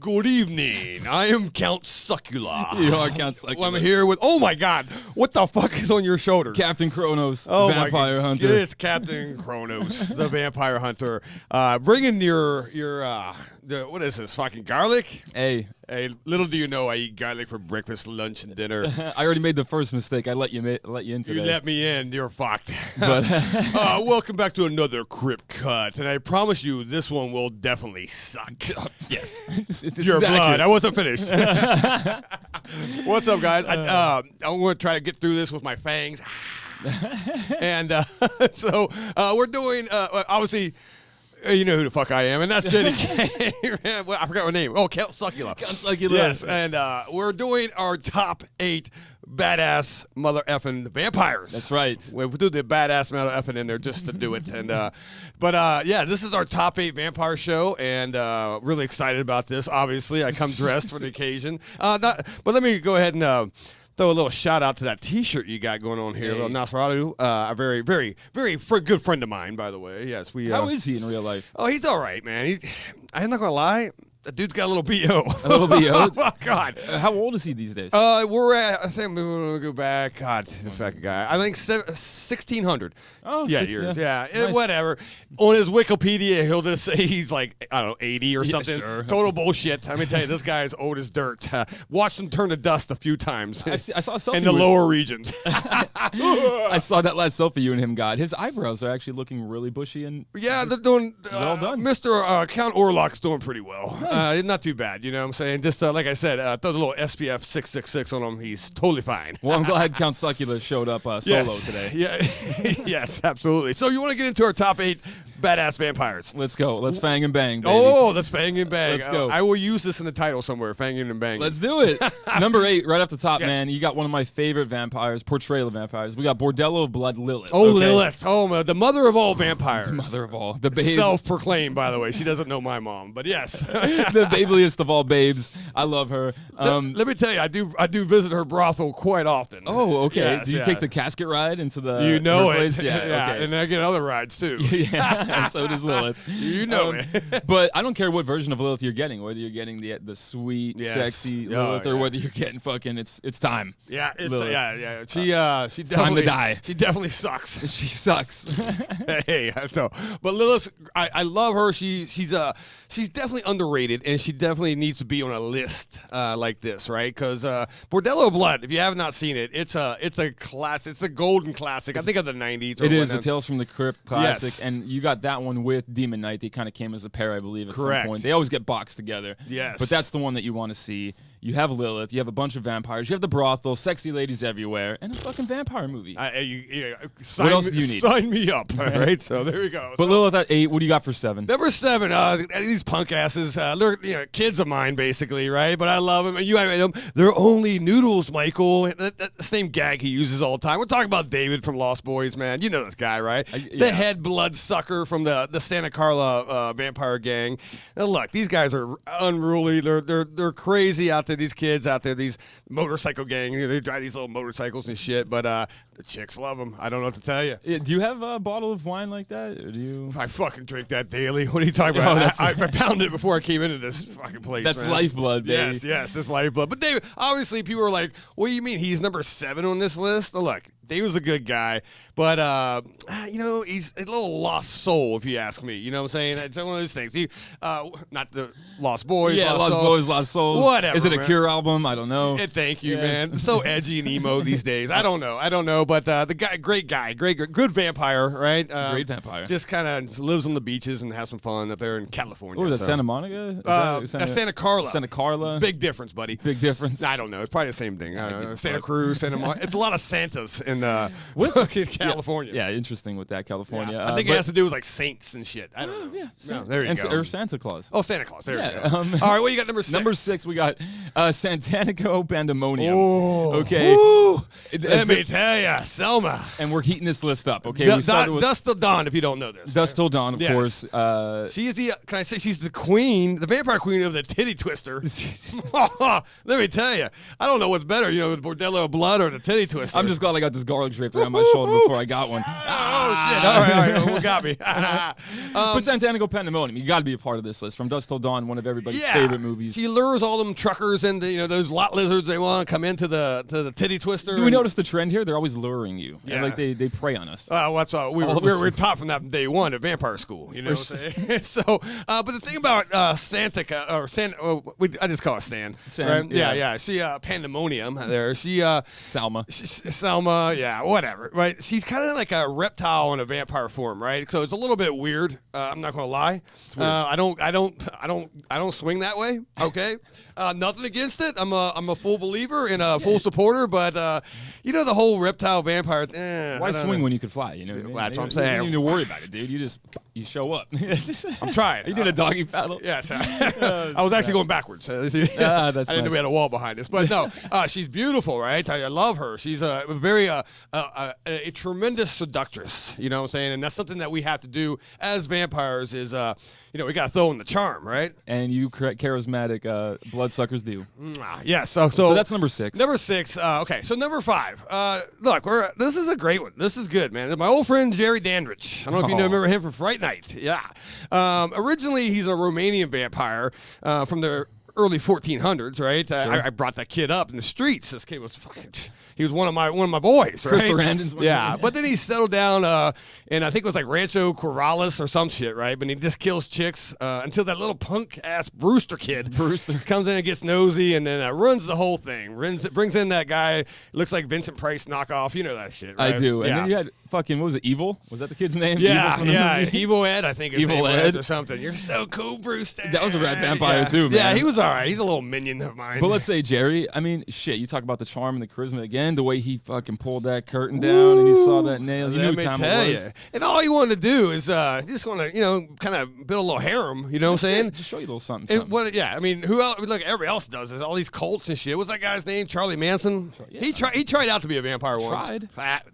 Good evening. I am Count Succula. You are Count Succula. I'm here with. Oh my God! What the fuck is on your shoulders? Captain Kronos, oh the vampire hunter. It's Captain Kronos, the vampire hunter. Bringing your what is this? Fucking garlic? Hey, little do you know, I eat garlic for breakfast, lunch, and dinner. I already made the first mistake. I let you in today. You let me in. You're fucked. But welcome back to another Crypt Cut, and I promise you, this one will definitely suck. Yes. Your blood. I wasn't finished. What's up, guys? I'm going to try to get through this with my fangs. And so we're doing, obviously, you know who the fuck I am, and that's Jenny K. Well, I forgot her name. Oh, Count Succula. Count Succula. Yes, and we're doing our top 8 badass mother effing vampires. That's right. We do the badass mother effing in there just to do it. And but yeah, this is our top 8 vampire show, and really excited about this. Obviously, I come dressed for the occasion. But let me go ahead and throw a little shout out to that T-shirt you got going on here, hey. little Nosferatu. A very, very, very good friend of mine, by the way. Yes, we. How is he in real life? Oh, he's all right, man. I'm not gonna lie. The dude's got a little BO. A little BO? Oh, God. How old is he these days? We're at, I think we're going to go back. God, this fucking guy. I think 1,600. Oh, yeah, 6, years. yeah. Nice. Whatever. On his Wikipedia, he'll just say he's like, I don't know, 80 or something. Sure. Total bullshit. Let me tell you, this guy's old as dirt. Watched him turn to dust a few times. I saw a selfie in the lower regions. I saw that last selfie you and him got. His eyebrows are actually looking really bushy and yeah, they're doing. Well done. Mr. Count Orlok's doing pretty well. Nice. Not too bad, you know what I'm saying? Just like I said, throw the little SPF 666 on him. He's totally fine. Well, I'm glad Count Succula showed up solo today. Yeah, yes, absolutely. So you want to get into our top 8 badass vampires? Let's go. Let's fang and bang, baby. Oh, let's fang and bang. Let's go. I will use this in the title somewhere, fanging and banging. Let's do it. Number 8, right off the top, Yes. man. You got one of my favorite vampires, portrayal of vampires. We got Bordello of Blood, Lilith. Oh, okay? Lilith. Oh, the mother of all vampires. The mother of all. The babe. Self-proclaimed, by the way. She doesn't know my mom, but yes. The babeliest of all babes. I love her. Let me tell you, I do visit her brothel quite often. Oh, okay. Yes, Do you take the casket ride into the You know her it. place? Yeah, okay. And I get other rides, too. Yeah, and so does Lilith. You know it. But I don't care what version of Lilith you're getting, whether you're getting the sweet, Yes. sexy Oh, Lilith, or yeah. wêtre you're getting fucking it's time. Yeah, Lilith. yeah. She definitely time to die. She definitely sucks. She sucks. Hey, I know. But Lilith, I love her. She's definitely underrated, and she definitely needs to be on a list like this, right? Because Bordello of Blood, if you have not seen it, it's a classic. It's a golden classic. I think of the 90s. It is a Tales from the Crypt classic, Yes. and you got that one with Demon Knight. They kind of came as a pair, I believe, at Correct. some point. They always get boxed together. Yes. But that's the one that you want to see. You have Lilith. You have a bunch of vampires. You have the brothel, sexy ladies everywhere, and a fucking vampire movie. What else do you need? Sign me up. All right, so there we go. But So, Lilith at 8. What do you got for 7? Number 7, these punk asses, they're kids of mine, basically, right? But I love them, and you have them. They're only noodles, Michael. That's the same gag he uses all the time. We're talking about David from Lost Boys, man. You know this guy, right? Yeah. The head bloodsucker from the Santa Carla vampire gang. Now, look, these guys are unruly. They're crazy out there. These kids out there, these motorcycle gang. They drive these little motorcycles and shit. But the chicks love them. I don't know what to tell you. Do you have a bottle of wine like that? Or do you? I fucking drink that daily. What are you talking about? Oh, I pounded it before I came into this fucking place. That's man. lifeblood, baby. Yes, this lifeblood. But David, obviously, people are like, "What do you mean he's number 7 on this list?" Oh, look, David was a good guy, but he's a little lost soul, if you ask me. You know what I'm saying? It's one of those things. Not the Lost Boys. Yeah, Lost Boys, Lost Souls. Whatever. Is it a man. Cure album? I don't know. Thank you, Yes. man. So edgy and emo these days. I don't know. But the guy, great guy, good vampire, right? Great vampire. Just kind of lives on the beaches and has some fun up there in California. What was that, so. Santa Monica? Santa Carla. Santa Carla. Big difference, buddy. Big difference. I don't know. It's probably the same thing. I don't know. Santa Cruz, Santa Monica. It's a lot of Santas in California. Yeah, interesting with that, California. I think it has to do with like saints and shit. I don't know. Yeah, there you go. Or Santa Claus. Oh, Santa Claus. There Yeah, you go. All right, what you got number 6? Number 6, we got Santanico Pandemonium. Oh, okay. woo. Let me tell you. Yeah, Selma. And we're heating this list up, okay? We started with Dust Till Dawn, if you don't know this. Dust Till Dawn, of Yes. course. She is can I say she's the queen, the vampire queen of the titty twister. Let me tell you, I don't know what's better, the bordello of blood or the titty twister. I'm just glad I got this garlic draped around my shoulder before I got one. Oh, shit. All right. What got me? But Santanico Pandemonium, you got to be a part of this list. From Dust Till Dawn, one of everybody's favorite movies. She lures all them truckers into, those lot lizards. They want to come into the titty twister. Do we notice the trend here? They're always luring you. Yeah. And like they prey on us. We were taught from that from day one at vampire school. You know what I'm saying? So, but the thing about Santica or San, I just call it Stan. Right? Yeah. She Pandemonium. There. She Salma. Selma. Yeah. Whatever. Right. She's kind of like a reptile in a vampire form. Right. So it's a little bit weird. I'm not gonna lie. I don't swing that way. Okay. Nothing against it. I'm a full believer and a full supporter, but the whole reptile vampire. Why swing when you could fly? You know what I mean? That's what I'm saying. You don't need to worry about it, dude. You show up. I'm trying. You did a doggy paddle. Yes. I was actually going backwards. That's I didn't know nice. we had a wall behind us, but no, she's beautiful, right? I love her. She's a very a tremendous seductress. You know what I'm saying? And that's something that we have to do as vampires. Is we got to throw in the charm, right? And you charismatic bloodsuckers do. Yes. So that's number 6. Number 6. Okay. So number 5. Look, this is a great one. This is good, man. My old friend Jerry Dandridge. I don't know if you remember him from Fright Night. Yeah. Originally, he's a Romanian vampire from the early 1400s, right? Sure. I brought that kid up in the streets. This kid was fucking. He was one of my boys, right? Chris Sarandon's yeah, but then he settled down, and I think it was like Rancho Corrales or some shit, right? But he just kills chicks until that little punk ass Brewster kid comes in and gets nosy, and then runs the whole thing. Brings in that guy, looks like Vincent Price knockoff. You know that shit, right? I do. And then you had fucking, what was it? Evil? Was that the kid's name? Yeah, Evil Ed, I think his name Evil was Ed or something. You're so cool, Brewster. That was a rat vampire too, man. Yeah, he was all right. He's a little minion of mine. But let's say Jerry. I mean, shit. You talk about the charm and the charisma again. The way he fucking pulled that curtain down and you saw that nail. You knew what time it was. And all he wanted to do is just want to, kind of build a little harem. You know what I'm saying? Just show you a little something. I mean, who else? Look, everybody else does is all these cults and shit. What's that guy's name? Charlie Manson. Yeah. He tried out to be a vampire once.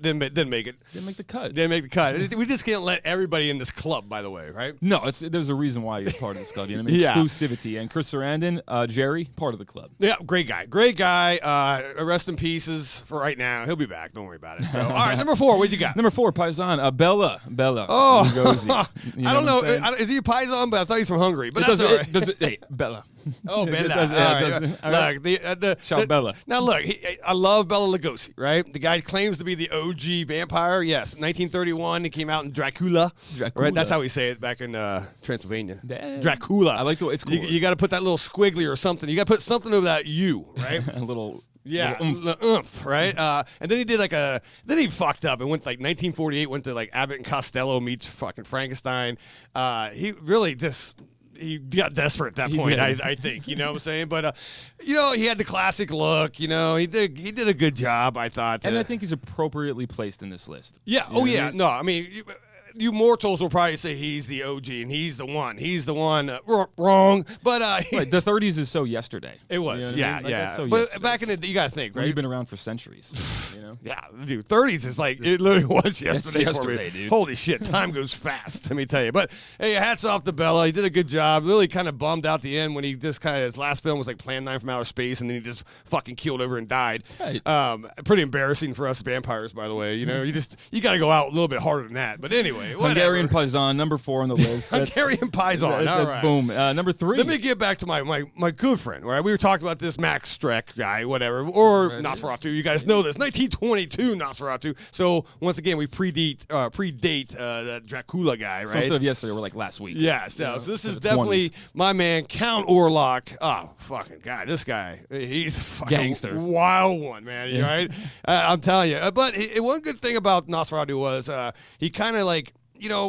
Didn't make it. Didn't make the cut. Didn't make the cut. We just can't let everybody in this club. By the way, right? No, there's a reason why you're part of this club. You know what I mean? Exclusivity. And Chris Sarandon, Jerry, part of the club. Yeah, great guy. Rest in pieces for right now. He'll be back. Don't worry about it. So, all right, number 4. What you got? Number 4, Paisan. Bela. Oh, Lugosi. I don't know. Is he a Paisan? But I thought he's from Hungary. But that's all right. Hey, Bela. Oh, Bela. Shout Bela. Now, look, I love Bela Lugosi, right? The guy claims to be the OG vampire. Yes, 1931, he came out in Dracula. Right? That's how we say it back in Transylvania. Dracula. I like the way it's cool. You got to put that little squiggly or something. You got to put something over that U, right? A little... Yeah, oomph, right? And then he did then he fucked up and went 1948, went to Abbott and Costello meets fucking Frankenstein. He really he got desperate at that point, I think. You know what I'm saying? But, he had the classic look. He did a good job, I thought. And I think he's appropriately placed in this list. Yeah. No, I mean... You mortals will probably say he's the OG and he's the one. He's the one. Wrong, but the 30s is so yesterday. It was, you know what I mean? yeah. So but yesterday. back in the you gotta think, right? We've been around for centuries. Yeah, dude. 30s is it literally was yesterday. It's for me. yesterday, dude. Holy shit, time goes fast. Let me tell you. But hey, hats off to Bela. He did a good job. Really kind of bummed out the end when he just his last film was Plan 9 from Outer Space, and then he just fucking keeled over and died. Right. Pretty embarrassing for us vampires, by the way. You got to go out a little bit harder than that. But anyway, Hungarian Paisan, number 4 on the list. Hungarian Paisan. All right. Boom. Number 3. Let me get back to my good friend. Right, we were talking about this Max Streck guy, whatever, or Nosferatu. You guys know this 1922 Nosferatu. So once again, we predate that Dracula guy, right? So instead of yesterday, we're last week. Yeah. So this is definitely 20s. My man Count Orlok. Oh, fucking God, this guy, he's a fucking gangster, wild one, man. Yeah. Right? I'm telling you. But one good thing about Nosferatu was he kind of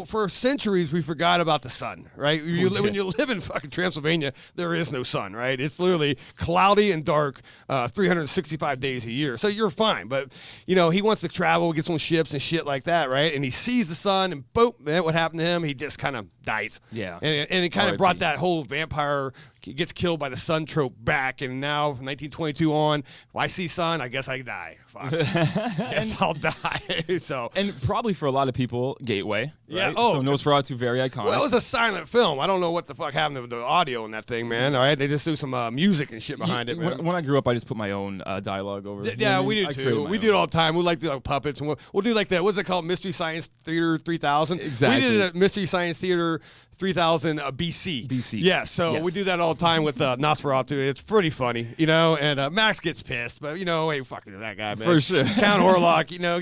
for centuries we forgot about the sun, right? When you live in fucking Transylvania, there is no sun, right? It's literally cloudy and dark 365 days a year. So you're fine. But, he wants to travel, gets on ships and shit like that, right? And he sees the sun and boom, man, what happened to him? He just kind of dies. Yeah. And it kind of brought that whole vampire gets killed by the sun trope back. And now, from 1922 on, if I see sun, I guess I die. Fuck. Guess I'll die. So. And probably for a lot of people, gateway. Right? Yeah. Oh. So Nosferatu, very iconic. Well, it was a silent film. I don't know what the fuck happened to the audio in that thing, man. All right, they just do some music and shit behind it, man. When I grew up, I just put my own dialogue over. Yeah, we do too. We do it all the time. We like to do like puppets, and we'll do like that. What's it called? Mystery Science Theater 3000. Exactly. We did it at Mystery Science Theater 3000 BC. BC. Yeah, so we do that all the time with Nosferatu. It's pretty funny, you know. And Max gets pissed, but you know, hey, fuck that guy, man. For sure. Count Orlok, you know,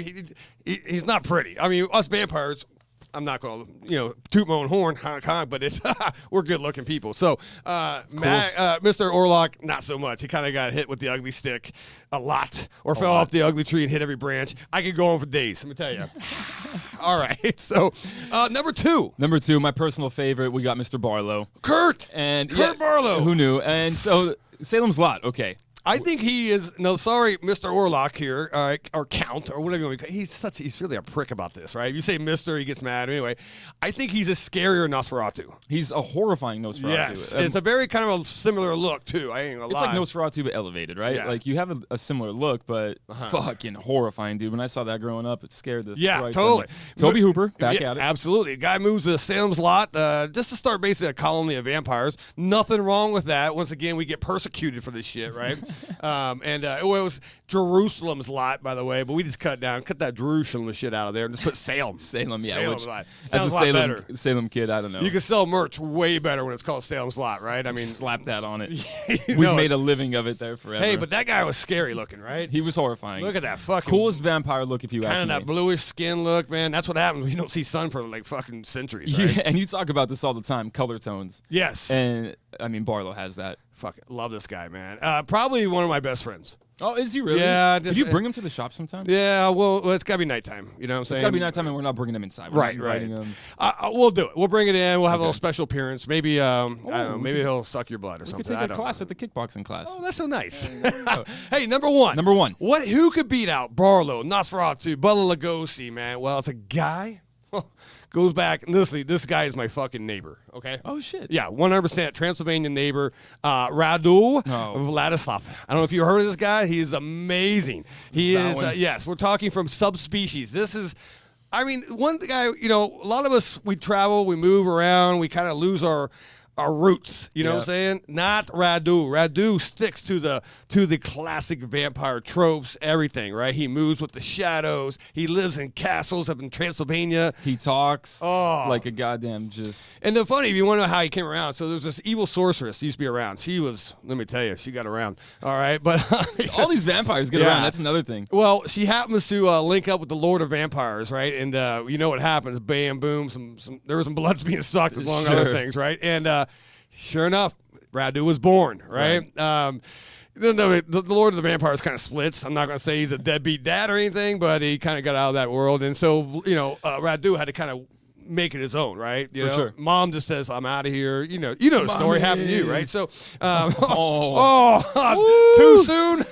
he's not pretty. I mean, us vampires. I'm not going to, toot my own horn, but it's we're good-looking people. So, Mr. Orlok, not so much. He kind of got hit with the ugly stick a lot, or fell off the ugly tree and hit every branch. I could go on for days, let me tell you. All right, so number two. Number two, my personal favorite, we got Mr. Barlow. Kurt Barlow. Who knew? And so, Salem's Lot, okay. I think he is. No, sorry, Mr. Orlok here, or Count, or whatever you want to call him. He's really a prick about this, right? If you say Mr., he gets mad. Anyway, I think he's a scarier Nosferatu. He's a horrifying Nosferatu. Yes, it's a very kind of a similar look too. I ain't gonna lie. It's like Nosferatu but elevated, right? Yeah. Like you have a similar look, but fucking horrifying, dude. When I saw that growing up, it scared the Christ totally. Toby Hooper back at it. Absolutely, the guy moves to Salem's Lot just to start basically a colony of vampires. Nothing wrong with that. Once again, we get persecuted for this shit, right? And it was Jerusalem's Lot, by the way, but we just cut that Jerusalem shit out of there and just put Salem. Salem, yeah. Salem's Lot. As Sounds a a lot better. Salem kid, I don't know. You can sell merch way better when it's called Salem's Lot, right? I mean, slap that on it. We've made a living of it there forever. Hey, but that guy was scary looking, right? He was horrifying. Look at that fucking coolest vampire look, if you ask me. Kind of that bluish skin look, man. That's what happens when you don't see sun for like fucking centuries, right? Yeah, and you talk about this all the time, color tones. Yes. And I mean, Barlow has that. Fucking love this guy, man. Probably one of my best friends. Oh, is he really? Yeah. Did you bring him to the shop sometime? Yeah, well, it's got to be nighttime. You know what I'm saying? It's got to be nighttime, and we're not bringing him inside. We're Right. We'll do it. We'll bring it in. We'll have a little special appearance. Maybe, I don't know, maybe he'll suck your blood or something. We could take a class at the kickboxing class. Oh, that's so nice. Hey, number one. Who could beat out Barlow, Nosferatu, Bela Lugosi, man? Well, it's a guy. Goes back, and listen, this guy is my fucking neighbor, okay? Oh, shit. Yeah, 100% Transylvanian neighbor, Radu Vladislav. I don't know if you heard of this guy. He is amazing. He is, yes, we're talking from subspecies. This is, I mean, one guy, a lot of us, we travel, we move around, we kind of lose our roots, you know what I'm saying? Not Radu. Radu sticks to the classic vampire tropes, everything, right? He moves with the shadows. He lives in castles up in Transylvania. He talks like a goddamn just. And the funny, if you want to know how he came around, so there's this evil sorceress who used to be around. She was, let me tell you, she got around. All right, but all these vampires get around. That's another thing. Well, she happens to link up with the Lord of Vampires, right? And you know what happens? Bam, boom. There was some bloods being sucked, among other things, right? And sure enough, Radu was born, right? The Lord of the Vampires kind of splits. I'm not going to say he's a deadbeat dad or anything, but he kind of got out of that world. And so, Radu had to kind of make it his own, right? You know? Sure. Mom just says, I'm out of here. You know the story happened to you, right? So, too soon?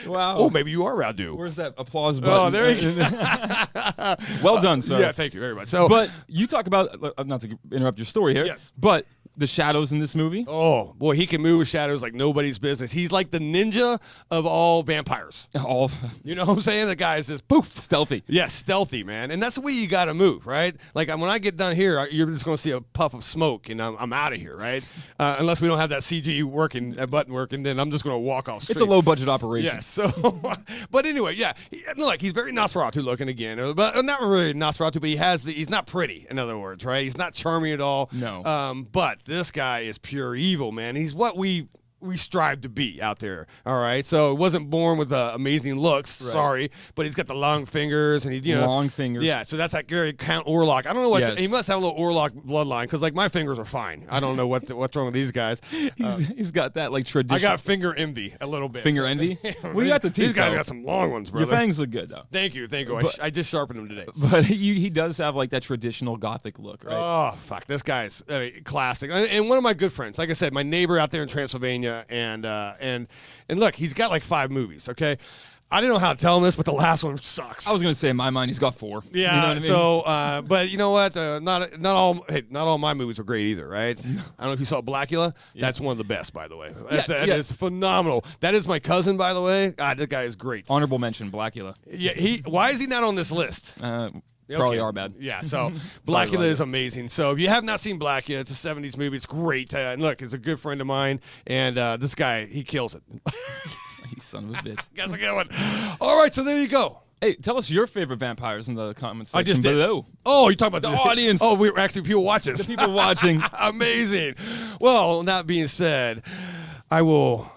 Wow. Oh, maybe you are Radu. Where's that applause button? Oh, there you go. Well done, sir. Yeah, thank you very much. So, but you talk about, not to interrupt your story here, but the shadows in this movie. Oh, boy, he can move with shadows like nobody's business. He's like the ninja of all vampires. You know what I'm saying? The guy is just poof. Stealthy. Yes, stealthy, man. And that's the way you got to move, right? Like when I get done here, you're just going to see a puff of smoke, and I'm out of here, right? Unless we don't have that CG working, that button working, then I'm just going to walk off straight. It's a low-budget operation. Yes. So, but anyway, yeah. He's very Nosferatu looking again. But not really Nosferatu, but he's not pretty, in other words, right? He's not charming at all. No. But this guy is pure evil, man. He's what we strive to be out there. All right, so he wasn't born with amazing looks. Right. Sorry, but he's got the long fingers, and he's long fingers. Yeah, so that's like very Count Orlok. I don't know what he must have a little Orlok bloodline because like my fingers are fine. I don't know what's wrong with these guys. He's got that like tradition. I got finger envy a little bit. Finger envy. Well, you got the teeth. These guys got some long ones, brother. Your fangs look good though. Thank you. I just sharpened them today. But he does have like that traditional Gothic look, right? Oh fuck, this guy's classic. And one of my good friends, like I said, my neighbor out there in Transylvania, and look, he's got like 5 movies, okay? I didn't know how to tell him this, but the last one sucks. I was gonna say in my mind he's got 4. Yeah. You know what I mean? So, but you know what? Not all my movies are great either, right? I don't know if you saw Blackula. Yeah. That's one of the best, by the way. That is phenomenal. That is my cousin, by the way. God, that guy is great. Honorable mention, Blackula. Yeah. Why is he not on this list? Probably are bad. Yeah, so Blackula is amazing. So if you have not seen Blackula, it's a 70s movie. It's great. And look, it's a good friend of mine, and this guy, he kills it. You son of a bitch. That's a good one. All right, so there you go. Hey, tell us your favorite vampires in the comments section I just did. below. Oh, you're talking about the audience. Oh, we're actually people watching. The people watching. Amazing. Well, that being said, I will...